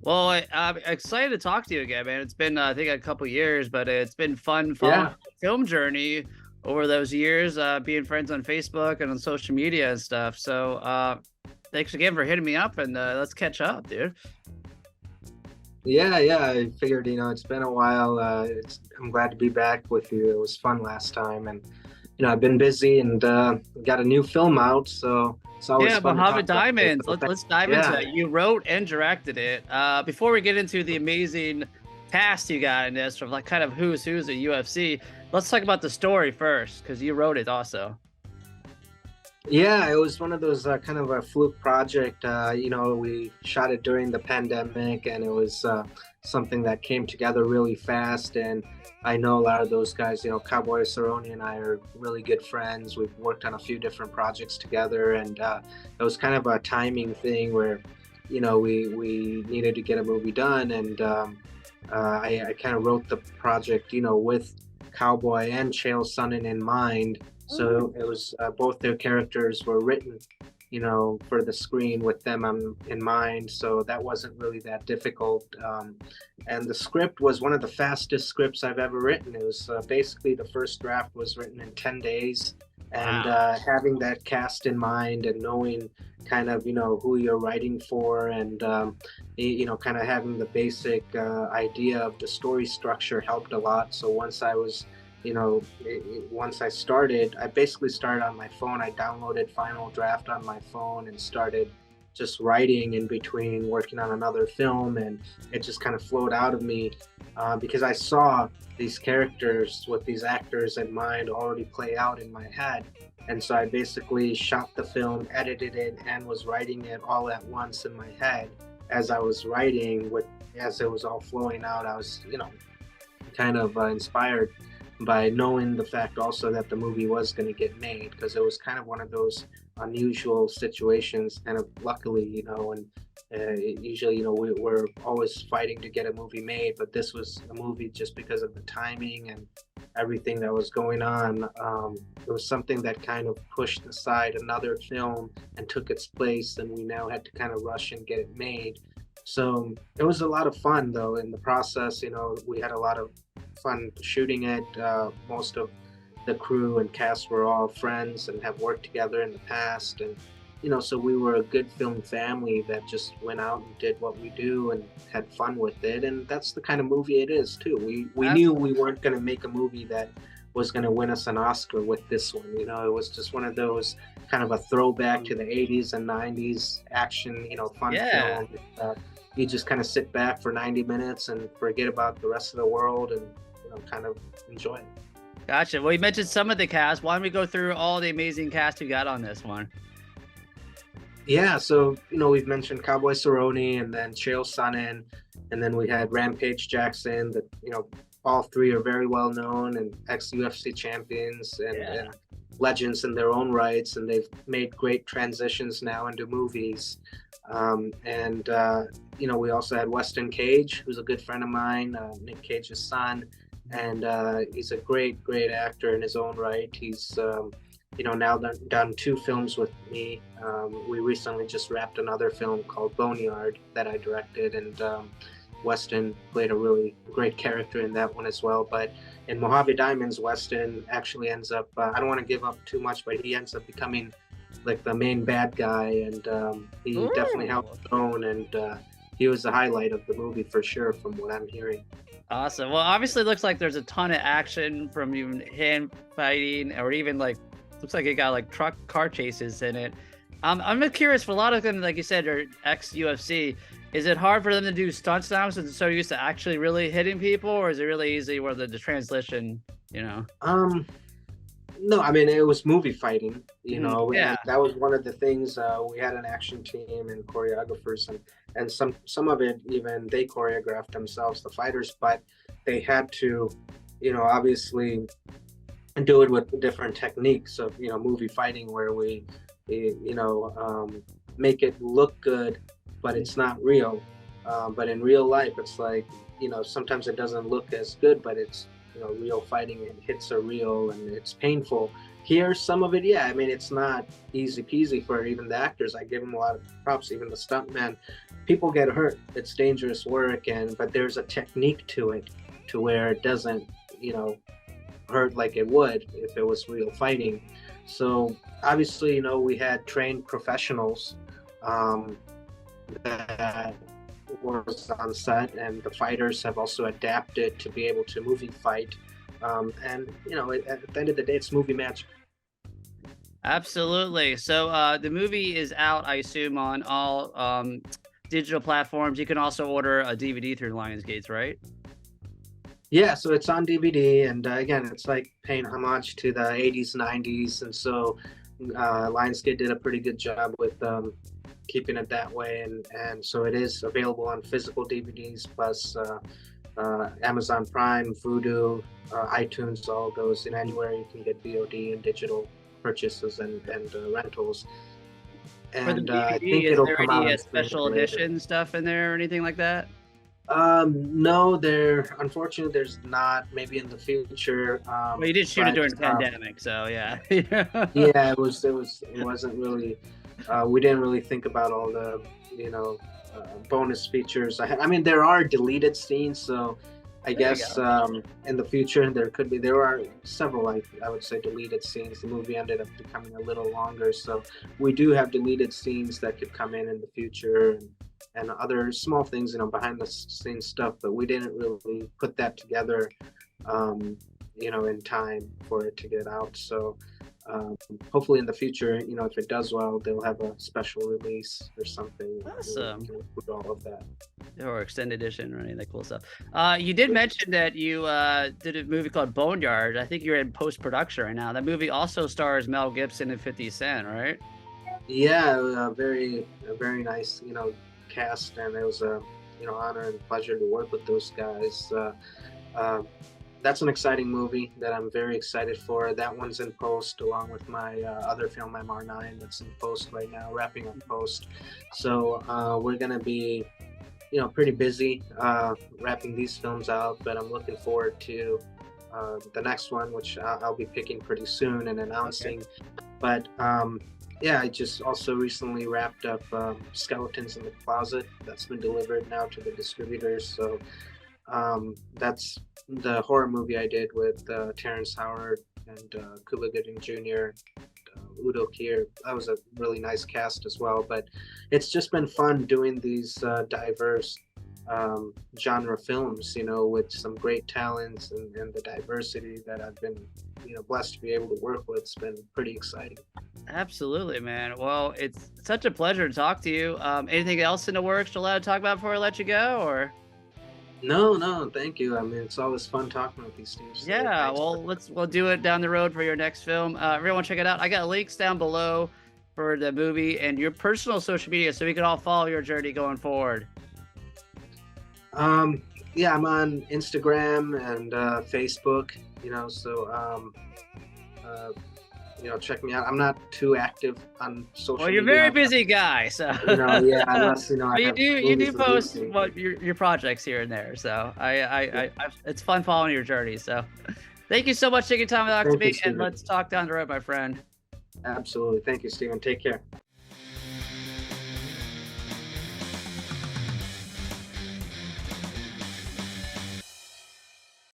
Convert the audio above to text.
Well, I'm excited to talk to you again, man. It's been, I think, a couple years, but it's been fun following Yeah, the film journey over those years, being friends on Facebook and on social media and stuff. So, thanks again for hitting me up and let's catch up, dude. yeah. I figured, it's been a while. I'm glad to be back with you. It was fun last time, and I've been busy and got a new film out, so it's always Yeah, fun to Mojave talk about it. Diamonds. So Let's dive into yeah, it. You wrote and directed it. Before we get into the amazing cast you got in this, of like kind of who's at UFC, let's talk about the story first, because you wrote it also. yeah. It was one of those kind of a fluke project. We shot it during the pandemic, and it was something that came together really fast. And I know a lot of those guys. Cowboy, Cerrone, and I are really good friends. We've worked on a few different projects together, and it was kind of a timing thing where, we needed to get a movie done, and I kind of wrote the project, with Cowboy and Chael Sonnen in mind. So it was both their characters were written, for the screen with them in mind. So that wasn't really that difficult. And the script was one of the fastest scripts I've ever written. It was basically the first draft was written in 10 days. And Wow. having that cast in mind and knowing kind of, who you're writing for and, kind of having the basic idea of the story structure helped a lot. So once I was once I started, I basically started on my phone. I downloaded Final Draft on my phone and started just writing in between working on another film, and it just kind of flowed out of me because I saw these characters with these actors in mind already play out in my head. And so I basically shot the film, edited it, and was writing it all at once in my head as I was writing. With as it was all flowing out, I was kind of inspired by knowing the fact also that the movie was going to get made, because it was kind of one of those unusual situations, kind of luckily, and usually, we're always fighting to get a movie made, but this was a movie just because of the timing and everything that was going on. It was something that kind of pushed aside another film and took its place, and we now had to kind of rush and get it made. So it was a lot of fun, though, in the process. We had a lot of fun shooting it. Most of the crew and cast were all friends and have worked together in the past. And, so we were a good film family that just went out and did what we do and had fun with it. And that's the kind of movie it is, too. We knew we weren't going to make a movie that was going to win us an Oscar with this one. It was just one of those kind of a throwback to the 80s and 90s action, fun Yeah. film. You just kind of sit back for 90 minutes and forget about the rest of the world and kind of enjoy it. Gotcha. Well, you mentioned some of the cast. Why don't we go through all the amazing cast you got on this one? Yeah, so we've mentioned Cowboy Cerrone and then Chael Sonnen, and then we had Rampage Jackson. That all three are very well known and ex UFC champions Yeah. and legends in their own rights, and they've made great transitions now into movies. And we also had Weston Cage, who's a good friend of mine, Nick Cage's son, and he's a great actor in his own right. He's now done two films with me. We recently just wrapped another film called Boneyard that I directed, and Weston played a really great character in that one as well. But in Mojave Diamonds, Weston actually ends up, I don't want to give up too much, but he ends up becoming like the main bad guy, and he definitely Ooh. held his own, and he was the highlight of the movie for sure, from what I'm hearing. Awesome. Well, obviously, it looks like there's a ton of action from even hand fighting, or even like looks like it got like truck car chases in it. I'm just curious, for a lot of them, like you said, are ex UFC. Is it hard for them to do stunts now since they're so used to actually really hitting people, or is it really easy where the translation, you know? Um, no, I mean, it was movie fighting, and Yeah. that was one of the things. We had an action team and choreographers, and some of it even they choreographed themselves, the fighters, but they had to, obviously do it with different techniques of movie fighting, where we make it look good, but it's not real. But in real life, it's like sometimes it doesn't look as good, but it's real fighting, and hits are real, and it's painful Here, some of it, yeah. I mean, it's not easy peasy for even the actors. I give them a lot of props, even the stuntmen. People get hurt. It's dangerous work, and but there's a technique to it, to where it doesn't, you know, hurt like it would if it was real fighting. So obviously, you know, we had trained professionals um, that was on set, and the fighters have also adapted to be able to movie fight. And you know, at the end of the day, it's movie magic. Absolutely. So the movie is out, I assume, on all digital platforms. You can also order a DVD through Lionsgates, right? Yeah, so it's on DVD, and again, it's like paying homage to the 80s, 90s, and so Lionsgate did a pretty good job with keeping it that way, and so it is available on physical DVDs plus Amazon Prime, Vudu, iTunes, all those, and anywhere you can get VOD and digital purchases and rentals. For the And I DVD, think is it'll there come out any on special streaming later. edition stuff in there or anything like that? No, unfortunately there's not. Maybe in the future, Well, you did shoot it but during the pandemic, so yeah. yeah, it wasn't really. We didn't really think about all the, you know, bonus features. I mean, there are deleted scenes, so I There you guess go. in the future there are several, like I would say, deleted scenes. The movie ended up becoming a little longer, so we do have deleted scenes that could come in the future, and other small things, you know, behind the scenes stuff. But we didn't really put that together, you know, in time for it to get out. So hopefully in the future, you know, if it does well, they'll have a special release or something. Awesome. We can include all of that. Or extended edition or any of that cool stuff. You did mention that you did a movie called Boneyard. I think you're in post-production right now. That movie also stars Mel Gibson and 50 Cent, right? Yeah, a very nice, you know, cast, and it was a, you know, honor and pleasure to work with those guys. Uh, that's an exciting movie that I'm very excited for. That one's in post, along with my other film, MR9, that's in post right now, wrapping up post. So we're gonna be, you know, pretty busy wrapping these films out, but I'm looking forward to the next one, which I'll be picking pretty soon and announcing. Okay. But yeah, I just also recently wrapped up Skeletons in the Closet. That's been delivered now to the distributors. So that's the horror movie I did with Terrence Howard and Cuba Gooding Jr., Udo Kier. That was a really nice cast as well. But it's just been fun doing these diverse genre films, you know, with some great talents, and the diversity that I've been, you know, blessed to be able to work with. It's been pretty exciting. Absolutely, man. Well, it's such a pleasure to talk to you. Anything else in the works you're allowed to talk about before I let you go, or? No, thank you. I mean, it's always fun talking with these Steve. So Yeah, thanks well, we'll do it down the road for your next film. Everyone, check it out. I got links down below for the movie and your personal social media, so we can all follow your journey going forward. Yeah, I'm on Instagram and Facebook. You know, so uh, you know, check me out. I'm not too active on social Well, you're a media. very busy guy, so. You know, yeah, unless, you know, I But you have do movies to post do. what your projects here and there, so it's fun following your journey. So, thank you so much for taking time to talk to Thank you, me, and Steven. let's talk down the road, my friend. Absolutely. Thank you, Steven. Take care.